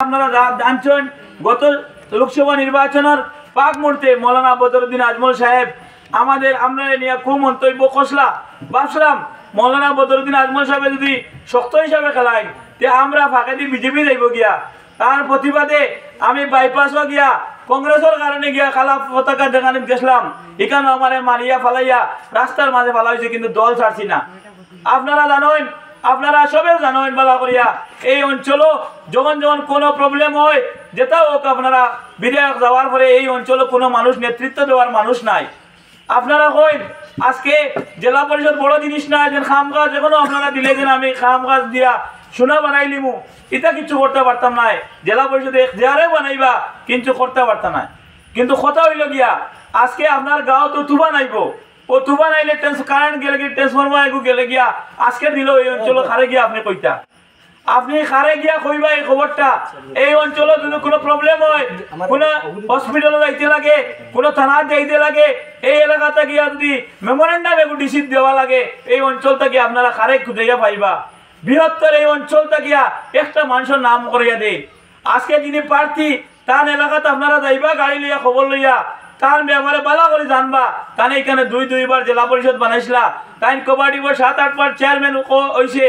আপনারা জানছেন গত লোকসভা নির্বাচনের পাক মুহূর্তে মৌলানা বদরুদ্দিন আজমল সাহেব আমাদের আমরা নিয়ে খুব মন্তব্য কষলা ভাবছিলাম মৌলানা বদরুদ্দিন আজমল সাহেব যদি শক্ত হিসাবে খেলায় তে আমরা ফাঁকে দিয়ে বিজেপি যাইব গিয়া তার প্রতিবাদে আমি বাইপাসও গিয়া কংগ্রেসের কারণে গিয়া খালা পতাকা দেখানে গেছিলাম এখানে আমার মারিয়া ফালাইয়া রাস্তার মাঝে ফালা হয়েছে কিন্তু দল ছাড়ছি না। আপনারা জানেন আপনারা সবেও জানেন বলা করিয়া এই অঞ্চলও যখন যখন কোনো প্রবলেম হয় যেটাও হোক আপনারা বিধায়ক যাওয়ার পরে এই অঞ্চলে কোনো মানুষ নেতৃত্ব দেওয়ার মানুষ নাই। আপনারা কইন আজকে জেলা পরিষদ বড় জিনিস না যে খাম গাছ এখনো আপনারা দিলে যেন আমি খাম গাছ দিয়া সোনা বানাই লিমু এটা কিছু করতে পারতাম না। জেলা পরিষদে এখতিয়ারে বানাইবা কিন্তু করতে পারতাম না। কিন্তু কথা হইল গিয়া আজকে আপনার গাঁও তো তুফান আইব ও তুফান আইলে কারেন্ট গেলে গিয়ে ট্রান্সফরমার আইগু গেলে গিয়া আজকে দিল এই অঞ্চল খারে গিয়া আপনি কইতা আপনি খারে গিয়া কইবা এই খবরটা এই অঞ্চলে যদি কোনো প্রবলেম হয় কোনো হসপিটালে যাইতে লাগে কোনো থানার যাইতে লাগে এই এলাকাতে গিয়া যদি মেমোরেন্ডাম এগু ডিসিট দেওয়া লাগে এই অঞ্চলটা গিয়া আপনারা খারে খুঁজে পাইবা বৃহত্তর এই অঞ্চলটা গিয়া একটা মানুষের নাম করিয়া দেয়। আজকে যিনি প্রার্থী তার এলাকাতে আপনারা যাইবা গাড়ি লইয়া খবর লইয়া তার ব্যাপারে বালা করে জানবা তাই এখানে দুইবার জেলা পরিষদ বানাইছিলা তাই কবাডি 7-8 বার চেয়ারম্যান হয়েছে।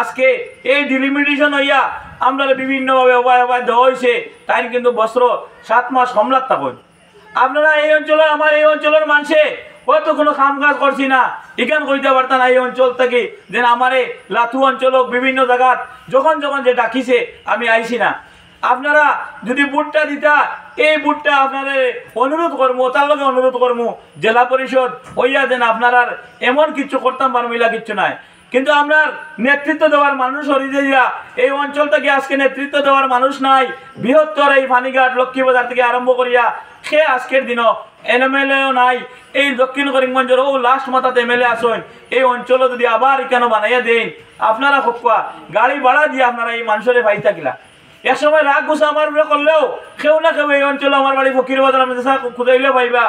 আজকে এই ডিলিমিটেশন হইয়া আমরা বিভিন্নভাবে উপায় দেওয়া হয়েছে তাই কিন্তু বস্ত্র 7 মাস সমলাত থাকুন। আপনারা এই অঞ্চলে আমার এই অঞ্চলের মানুষে হয়তো কোনো কাম কাজ করছি না এখান কইতে পারতাম না এই অঞ্চল থেকে যেন আমার লাথু অঞ্চল বিভিন্ন জায়গাত যখন যখন যে ডাকিছে আমি আইছি না। আপনারা যদি বুটটা দিতা এই বুটটা আপনাদের অনুরোধ করবো তার লগে অনুরোধ করবো জেলা পরিষদ হইয়া যেন আপনারা এমন কিছু করতাম পারমিলা কিচ্ছু নাই। কিন্তু আমরা নেতৃত্ব দেওয়ার মানুষ হরিয়া এই অঞ্চল থেকে আজকে নেতৃত্ব দেওয়ার মানুষ নাই। বৃহত্তর এই ফানিঘাট লক্ষ্মীবাজার থেকে আরম্ভ করিয়া সে আজকের দিনও এমএলএও নাই। এই দক্ষিণ করিমগঞ্জের ও লাস্ট মাথাতে এমএলএ আসেন এই অঞ্চল যদি আবার এখানে বানাইয়া দেন আপনারা খোকা গাড়ি ভাড়া দিয়ে আপনারা এই মানুষের ভাই থাকিলা এক সময় রাগ গুছা আমার করলেও কেউ না কেউ এই অঞ্চলে আমার বাড়ি ফকির বাজার খুঁজাইলে পাইবা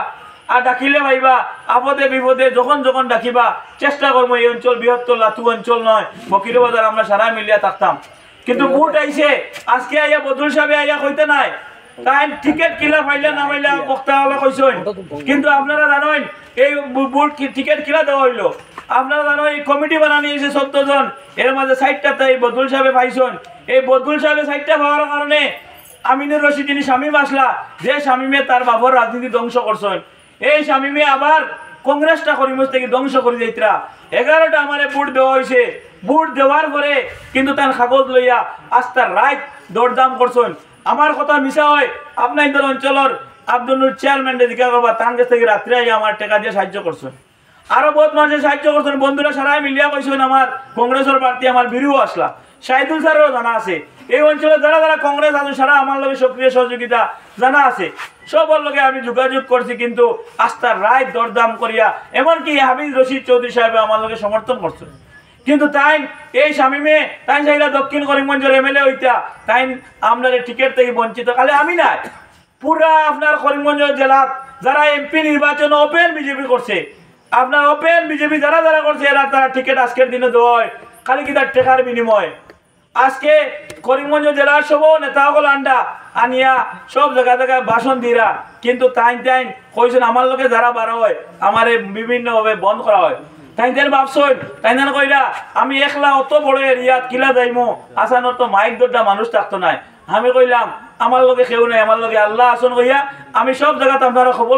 আর ডাকিলে পাইবা আপদে বিপদে যখন যখন ডাকিবা চেষ্টা করবো এই অঞ্চল বৃহত্তর লাথু অঞ্চল নয় ফকির বাজার আমরা সারা মিলিয়া থাকতাম। কিন্তু বুট আইছে আজকে আইয়া বদরুল সাহেব আইয়া কইতে নাই তাই টিকিট কিলা পাইলে না পাইলে বক্তা হলে কইছেন কিন্তু আপনারা জানেন এই বুট টিকিট কিলা দেওয়া হইলো আপনারা জানো এই কমিটি বানানি হয়েছে 14 জন এর মাঝে 60টা তাই বদরুল সাহেবে পাইছেন। এই বদরুল সাহেবে 60টা পাওয়ার কারণে আমিনুর রশিদ যিনি শামীম আসলা যে শামীমে তার বাবার রাজনীতি ধ্বংস করছেন এই শামীমে আবার কংগ্রেসটা করিমগঞ্জ থেকে ধ্বংস করে যাইতরা 11টা আমারে বুট দেওয়া হয়েছে। বুট দেওয়ার পরে কিন্তু তার কাগজ লইয়া আস্তার রাইট দরদাম করছেন। আমার কথা মিশা হয় আপনাদের অঞ্চলের আব্দুল নূর চেয়ারম্যান জিজ্ঞাসা করবা তার কাছ থেকে রাত্রে আমার টাকা দিয়ে সাহায্য করছেন আরো বহুত মানুষের সাহায্য করছেন বন্ধুরা সারা মিলিয়া কইছেন আমার কংগ্রেসের প্রার্থী আমার বিরু আসলা শাহিদুল স্যারেরও জানা আছে এই অঞ্চলে যারা যারা কংগ্রেস আছে সারা আমার লগে সক্রিয় সহযোগিতা জানা আছে সবার লগে আমি যোগাযোগ করছি কিন্তু আস্থার রায় দরদাম করিয়া এমনকি হাফিজ রশিদ চৌধুরী সাহেব আমার লগে সমর্থন করছেন। কিন্তু তাই এই শামীমে তাই সাইরা দক্ষিণ করিমগঞ্জের এমএলএ হইতা তাই আমরা টিকিট থেকে বঞ্চিত খালি আমি নাই পুরা আপনার করিমগঞ্জ জেলা যারা এমপি নির্বাচন ওপেন বিজেপি করছে আপনার ওপেন বিজেপি যারা যারা করছে এরা তারা টিকিট আজকের দিনে দেওয়া হয় খালি কি তার টেকার বিনিময়। আজকে করিমগঞ্জ জেলার সব নেতাসকল আন্ডা আনিয়া সব জায়গায় জায়গায় ভাষণ দিরা কিন্তু তাই কইছেন আমার লোকে যারা বার হয় আমার বিভিন্নভাবে বন্ধ করা হয় তাই ভাবছেন তাই কইরা আমি একলা অত বড় এরিয়াত কিলা যাইমো আসানোর তো মাইক দরটা মানুষ থাকতো নাই আমি কইলাম আমার লোকে কেউ নাই আমার লোকে আল্লাহ আসন কইয়া আমি সব জায়গাতে আপনারা খবর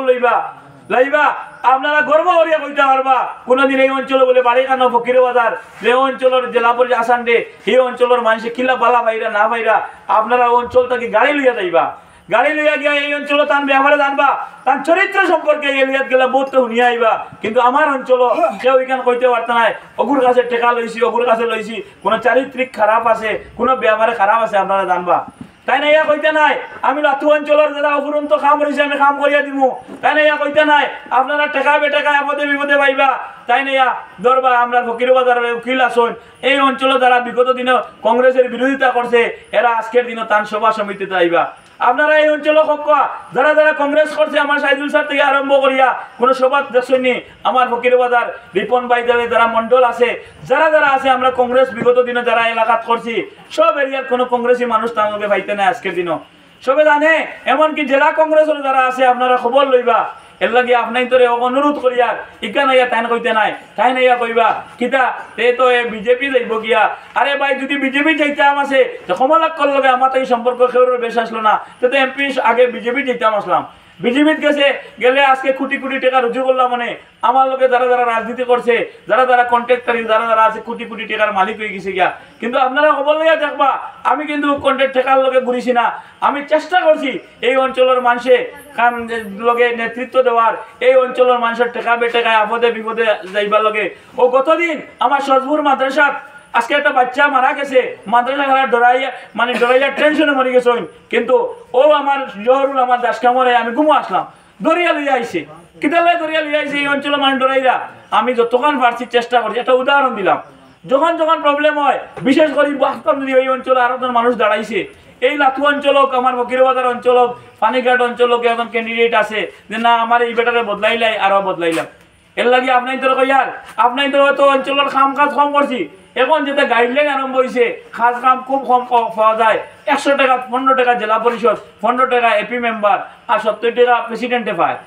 লইবা আপনারা গর্ব করিয়া কইতে পারবা কোনদিন এই অঞ্চলে বলে বাড়ি কানো ফকির বাজার যে অঞ্চলের জেলা পরিষদ আসান দে এই অঞ্চলের মানুষে কিলা বালা পাইরা না পাইরা আপনারা অঞ্চল থেকে গাড়ি লইয়া যাইবা গাড়ি লইয়া গিয়া এই অঞ্চলে তার ব্যবহারে জানবা তার চরিত্র সম্পর্কে এলিয়াত গেলে বহুত শুনিয়া আইবা কিন্তু আমার অঞ্চল কেউ এখানে কইতে পারত না অগুর কাছে টেকা লইছি অগুর কাছে লইছি কোনো চারিত্রিক খারাপ আছে কোনো ব্যবহারে খারাপ আছে আপনারা জানবা তাই না ইয়া কইতে নাই আমি লাথু অঞ্চলের যারা অপুরন্ত কাম রয়েছে আমি কাম করিয়া দিব তাই না ইয়া কইতে নাই আপনারা টেকা বেটেকা আপদে বিপদে পাইবা তাই না ইয়া ধরবা আমরা ফকির বাজারের উকিল আসুন এই অঞ্চলে যারা বিগত দিনে কংগ্রেসের বিরোধিতা করছে এরা আজকের দিনে তান সভা সমিতিতে আইবা আপনারা এই অঞ্চলে হকা যারা যারা কংগ্রেস করছে আমার সাইদুল স্যার থেকে আরম্ভ করিয়া কোনো সভা দেখছেনি আমার ফকির বাজার রিপন ভাই যারা মন্ডল আছে যারা যারা আছে আমরা কংগ্রেস বিগত দিনে যারা এলাকাত করছি সব এরিয়ার কোনো কংগ্রেসি মানুষ তার লগে ভাইতে নাই আজকের দিনও সবে জানে এমনকি জেলা কংগ্রেসের যারা আছে আপনারা খবর লইবা এর লাগে আপনাই তোরে অনুরোধ করিয়া ইকা নাইয়া তাই কইতে নাই তাই নাইয়া কইবা কিতা তে তো এ বিজেপি যাইব গিয়া আরে ভাই যদি বিজেপি যাইতাম আছে তো কমলাক্কর লগে আমার তাই সম্পর্ক কেউর বেশ আসলো না তো এমপি আগে বিজেপি যাইতাম আসলাম বিজেপির গেছে গেলে আজকে কোটি কোটি টাকা রুজু করলাম মানে আমার লোকে যারা যারা রাজনীতি করছে যারা যারা কন্ট্রাক্টারি যারা যারা আছে কোটি কোটি টাকার মালিক হয়ে গেছে গিয়া কিন্তু আপনারা খবর লইয়া দেখবা আমি কিন্তু কন্ট্রাক্ট টাকার লোকে ঘুরিছি না আমি চেষ্টা করছি এই অঞ্চলের মানুষে কাম লগে নেতৃত্ব দেওয়ার এই অঞ্চলের মানুষের টাকা বেটাকায় আপদে বিপদে যাইবার লগে ও গতদিন আমার সজপুর মাদ্রাসাত আজকে একটা বাচ্চা মারা গেছে মাদ্রাসা খারাপ ডরাইয়া টেনশনে মরে গেছে কিন্তু ও আমার জহরুল আমার দাস কামরে আমি ঘুমো আসলাম দরিয়া লইয়া আইছে কিতালে দরিয়া লইয়া আইছে এই অঞ্চলে মানুষ ডরাইরা আমি যতক্ষণ পারছি চেষ্টা করছি একটা উদাহরণ দিলাম যখন যখন প্রবলেম হয় বিশেষ করে বাস্তব যদি এই অঞ্চলে আরো মানুষ দাঁড়াইছে এই লাথু অঞ্চল হোক আমার ফকিরবাজার অঞ্চল হোক পানিঘাট অঞ্চল হোক এখন ক্যান্ডিডেট আছে যে না আমার এই বেটারে বদলাইলাই আরো বদলাইলাম এর লাগে আপনাই তোর কইয়ার আপনাই তো হয়তো অঞ্চলের কাম কাজ কম করছি এখন যেটা গাইডলাইন আরম্ভ হয়েছে কাজ কাম খুব কম পাওয়া যায় 100 টাকা 15 টাকা জেলা পরিষদ 15 টাকা এপি মেম্বার আর 70 টাকা প্রেসিডেন্টে পায়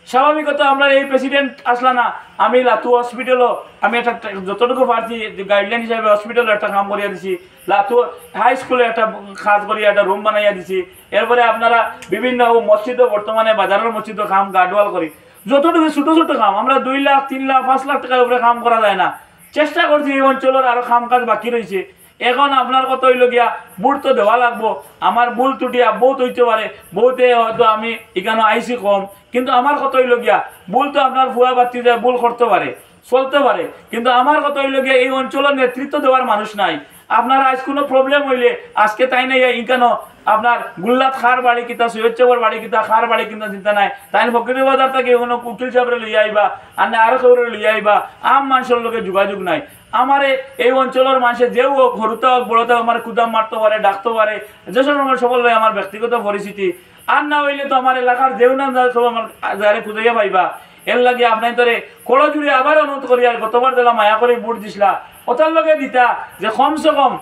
স্বাভাবিকত আমরা এই প্রেসিডেন্ট আসলা না আমি লাতু হসপিটালও আমি একটা যতটুকু পারছি গাইডলাইন হিসাবে হসপিটালে একটা কাম করিয়া দিছি লাতু হাই স্কুলে একটা কাজ করিয়া একটা রুম বানাইয়া দিছি এরপরে আপনারা বিভিন্ন মসজিদও বর্তমানে বাজারের মসজিদও কাম গার্ডওয়াল করি যতটুকু ছোট ছোট কাম আমরা 2 লাখ 3 লাখ 5 লাখ টাকার উপরে কাম করা যায় না চেষ্টা করছি এই অঞ্চলের আরো কাম কাজ বাকি রয়েছে এখন আপনার কত হইল গিয়া বুট তো দেওয়া লাগবো আমার ভুল ত্রুটি বহুত হইতে পারে বহুতে হয়তো আমি এখানে আইসি কম কিন্তু আমার কত হইল গিয়া ভুল তো আপনার ভুয়া বাতি যায় ভুল করতে পারে চলতে পারে কিন্তু আমার কত হইল গিয়া এই অঞ্চলের নেতৃত্ব দেওয়ার মানুষ নাই আপনার আজ কোনো প্রবলেম হইলে আজকে তাই নাই ইকানো আপনার গুল্লাত খার বাড়ি কিতা সৈয়দ চাবর বাড়ি কিতা খার বাড়ি কিনা চিন্তা নাই তাই ফকির বাজার থেকে কোনো উকিল সাহেবরে লইয়া আইবা আর না আরো কেউ লইয়া আইবা আম মানুষের লোকে যোগাযোগ নাই আমার এই অঞ্চলের মানুষের যেও হোক হরুতে হোক বড়তে আমার কুদাম মারতে পারে ডাকতে পারে যেসব আমার সকল আমার ব্যক্তিগত পরিস্থিতি আর না হইলে তো আমার এলাকার যেও না সব আমার যারে খুঁজাইয়া পাইবা এর লাগে আপনার তোরে কড়ো জুড়ে আবার অনুরোধ করি আর গতবার দিলাম মায়া করে বুট দিছিলা ওটার লগে দিতা যে কমসে কম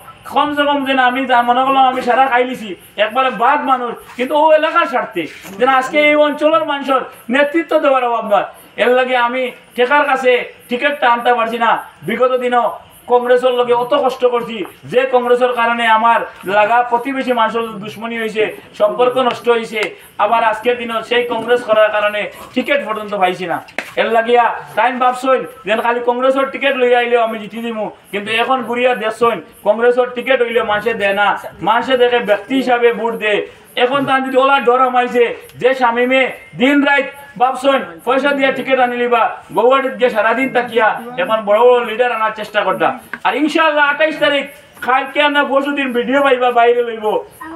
যেন আমি মনে করলাম আমি সারা খাইলিছি একবারে বাদ মানুষ কিন্তু ও এলাকার স্বার্থে যেন আজকে এই অঞ্চলের মানুষের নেতৃত্ব দেওয়ার অভাব নয় এর লাগে আমি টেকার কাছে টিকিটটা আনতে পারছি না বিগত দিনও কংগ্রেসের লগে অত কষ্ট করছি যে কংগ্রেসের কারণে আমার লাগা প্রতিবেশী মানুষের দুশ্মনী হয়েছে সম্পর্ক নষ্ট হয়েছে আবার আজকের দিনও সেই কংগ্রেস করার কারণে টিকিট পর্যন্ত পাইছি না এর লাগিয়া টাইম ভাবছইন যেন খালি কংগ্রেসের টিকিট লইয়া আইলেও আমি জিতি দিমু কিন্তু এখন ঘুরিয়া দেখছইন কংগ্রেসের টিকিট হইলে মানুষে দেয় না মানুষে দেখে ব্যক্তি হিসাবে ভোট দেয় এখন তার যদি ওলা ডর আমাইছে যে স্বামীমে দিন রাত ভাবছইন পয়সা দিয়ে টিকিট আনিলিবা গৌহাটিত গিয়ে সারাদিন তাকিয়া এখন বড় বড় লিডার আনার চেষ্টা করতাম আর ইনশাআল্লাহ 28 তারিখ কালকে না পরশুদিন ভিডিও পাইবা বাইরে লইব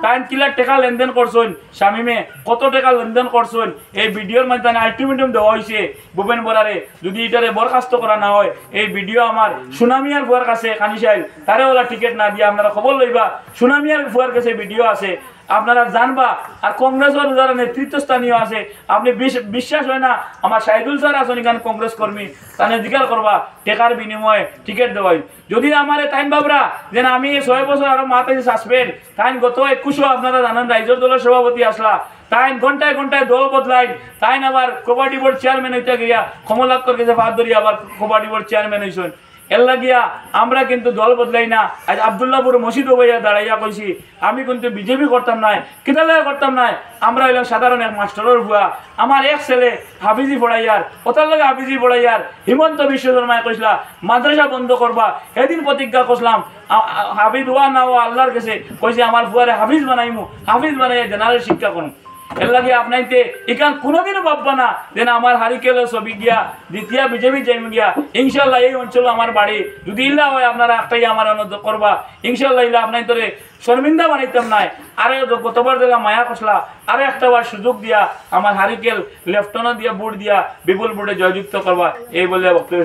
টাইম কিলার টাকা লেনদেন করছেন স্বামীমে কত টাকা লেনদেন করছেন এই ভিডিওর মাধ্যমে আলটিমেটাম দেওয়া হয়েছে ভূপেন বরারে যদি এটারে বরখাস্ত করা না হয় এই ভিডিও আমার সুনামিয়ার ফুয়ার কাছে কানিশাইল তারে ওলা টিকিট না দিয়ে আপনারা খবর লইবা সুনামিয়ার ফুয়ার কাছে ভিডিও আছে আপনারা জানবা আর কংগ্রেসের যারা নেতৃত্বস্থানীয় আছে আপনি বিশ্বাস হয় না আমার সাইদুল স্যার আছেন এখানে কংগ্রেস কর্মী তাহলে জিজ্ঞাসা করবা টেকার বিনিময়ে টিকিট দেওয়াই যদি আমার টাইম বাবরা যেন আমি 6 বছর আরো মাথায় সাসপেন্ড তাই গত 21 আপনারা জানেন রাইজর দলের সভাপতি আসলা তাই ঘন্টায় ঘন্টায় দল বদলাই তাই আবার কবাডি বোর্ড চেয়ারম্যান হইতে গিয়া কমলাক্কর কাছে ভাত ধরি আবার কবাডি বোর্ড চেয়ারম্যান হইছেন এর লাগিয়া আমরা কিন্তু দল বদলাই না আজ আব্দুল্লাহপুর মসজিদ ভাইয়া দাঁড়াইয়া কইছি আমি কিন্তু বিজেপি করতাম নাই কিতালে করতাম নাই আমরা হইলাম সাধারণ এক মাস্টারের ভুয়া আমার এক ছেলে হাফিজি পড়াইয়ার ওটার লগে হাফিজি পড়াইয়ার হিমন্ত বিশ্ব শর্মায় কইসলা মাদ্রাসা বন্ধ করবা এদিন প্রতিজ্ঞা করলাম হাফিজ হওয়া না হওয়া আল্লাহর কাছে কইছে আমার ভুয়ারে হাফিজ বানাইমু হাফিজ বানাইয়া জেনারেল শিক্ষা করুন এর লাগে আপনাইতে এখান কোনোদিনও ভাববা না যেন আমার হারিকেলের ছবি গিয়া দ্বিতীয় বিজেপি যাইম গিয়া ইনশাল্লাহ এই অঞ্চল আমার বাড়ি যদি ইল্লা হয় আপনারা একটাই আমার অনুরোধ করবা ইনশাল্লাহ ইল্লা আপনাই তোরে শর্মিন্দা বানাইতাম নাই আরে গতবার দিলাম মায়া কসলা আরো একটা বার সুযোগ দিয়া আমার হারিকেল লেফটনও দিয়া বুট দিয়া বিপুল বুটে জয়যুক্ত করবা এই বলে বক্তব্য